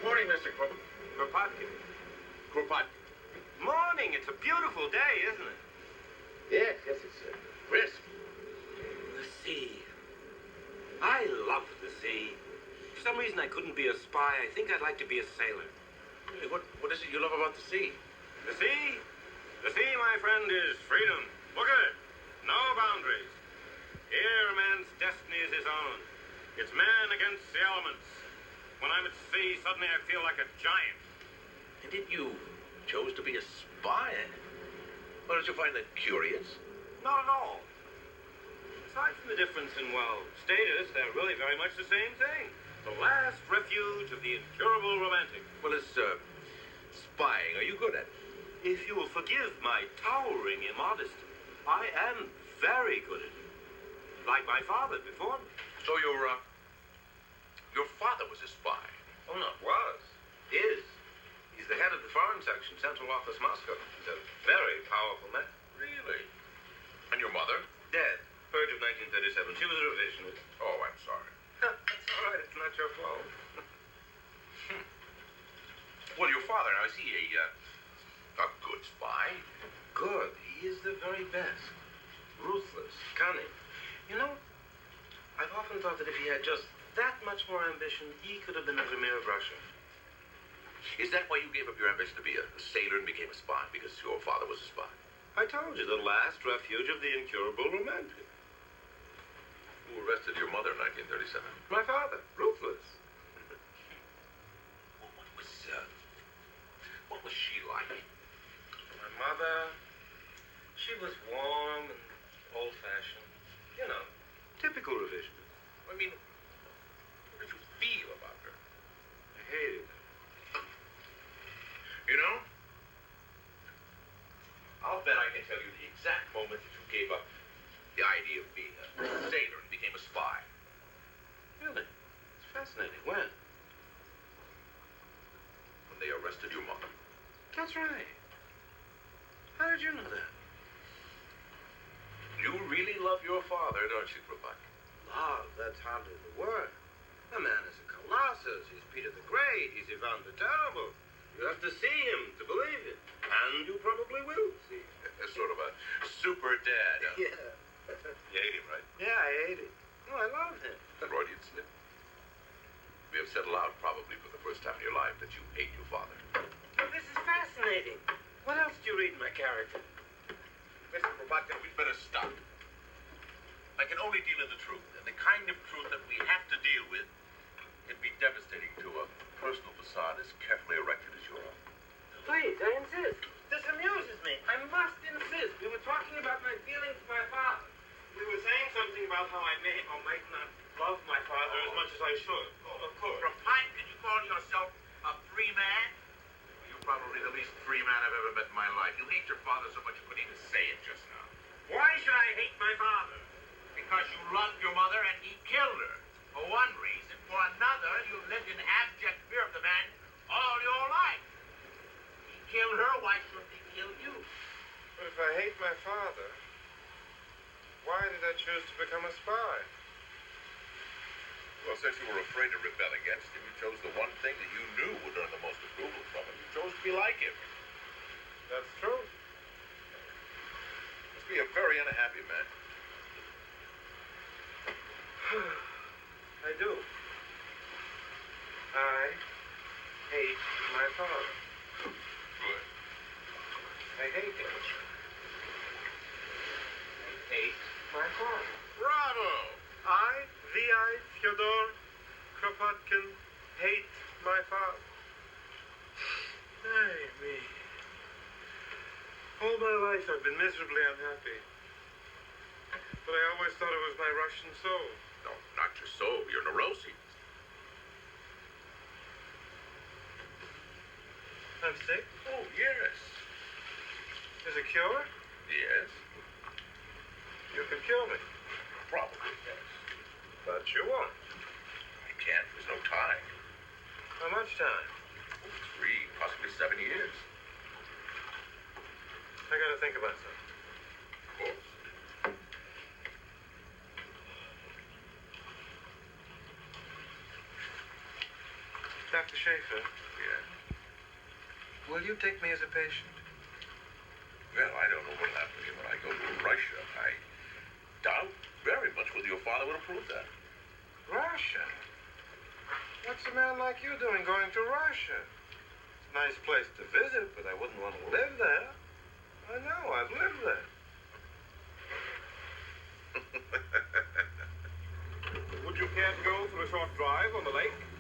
Morning, Mr. Kropotkin. Kropotkin. Morning. It's a beautiful day, isn't it? Yes, it's crisp. The sea. I love the sea. For some reason I couldn't be a spy. I think I'd like to be a sailor. Really, what is it you love about the sea? The sea? The sea, my friend, is freedom. Look at it. No boundaries. Here a man's destiny is his own. It's man against the elements. When I'm at sea, suddenly I feel like a giant. And did you chose to be a spy? Or did you find that curious? Not at all. Aside from the difference in, well, status, they're really very much the same thing. The last refuge of the incurable romantic. Well, is spying, are you good at it? If you will forgive my towering immodesty, I am very good at it. Like my father before me. So your father was a spy? Oh, not was. Is. He's the head of the Foreign Section, Central Office, Moscow. He's a very powerful man. Really? And your mother? Dead. Purge of 1937. She was a revisionist. Oh, I'm sorry. That's all right. It's not your fault. Well, your father, now, is he a good spy? Good. He is the very best. Ruthless. Cunning. You know, I've often thought that if he had just that much more ambition, he could have been the premier of Russia. Is that why you gave up your ambition to be a sailor and became a spy? Because your father was a spy? I told you, the last refuge of the incurable romantic. Who arrested your mother in 1937? My father. Ruthless. Well, what was she like? My mother, she was warm and old-fashioned. You know, typical revisionist. I mean, what did you feel about her? I hated her. You know, I'll bet I can tell you the exact moment that you gave up the idea of being a sailor and became a spy. Really? It's fascinating. When? When they arrested your mother. That's right. How did you know that? You really love your father, don't you, Kropotkin? Love, that's hardly the word. The man is a colossus. He's Peter the Great. He's Ivan the Terrible. You have to see him to believe it. And you probably will see him. Sort of a super dad. Yeah. You hate him, right? Yeah, I hate it. No, I love him. Freudian Slip. We have said aloud, probably for the first time in your life, that you hate your father. But this is fascinating. What else do you read in my character? Mr. Kropotkin, we'd better stop. I can only deal in the truth, and the kind of truth that we have to deal with can be devastating to a personal facade as carefully erected as your own. Please, I insist. This amuses me. I must insist. We were talking about my feelings for my father. We were saying something about how I may or might not love my father as much as I should. Oh, of course. Kropotkin, can you call yourself a free man? You're probably the least free man I've ever met in my life. You hate your father so much you couldn't even say it just now. Why should I hate my father? Because you loved your mother and he killed her. For one reason. For another, you've lived in abject fear of the man all your life. He killed her, why shouldn't he kill you? But if I hate my father, why did I choose to become a spy? Well, since you were afraid to rebel against him, you chose the one thing that you knew would earn the most approval from him. You chose to be like him. That's true. Must be a very unhappy man. I do. I hate my father. Good. I hate him. I hate my father. Bravo! I, V.I. Fyodor Kropotkin, hate my father. Ay, me. All my life I've been miserably unhappy. But I always thought it was my Russian soul. No, not your soul, your neuroses. I'm sick? Oh, yes. Is a cure? Yes. You can cure me. Probably, yes. But you won't. I can't. There's no time. How much time? 3, possibly 7 years. I gotta think about something. Of course. Dr. Schaefer, Yeah. will you take me as a patient? Well, I don't know what'll happen to you when I go to Russia. I doubt very much whether your father would approve that. Russia? What's a man like you doing going to Russia? It's a nice place to visit, but I wouldn't want to live there. I know, I've lived there. Would you care to go for a short drive on the lake?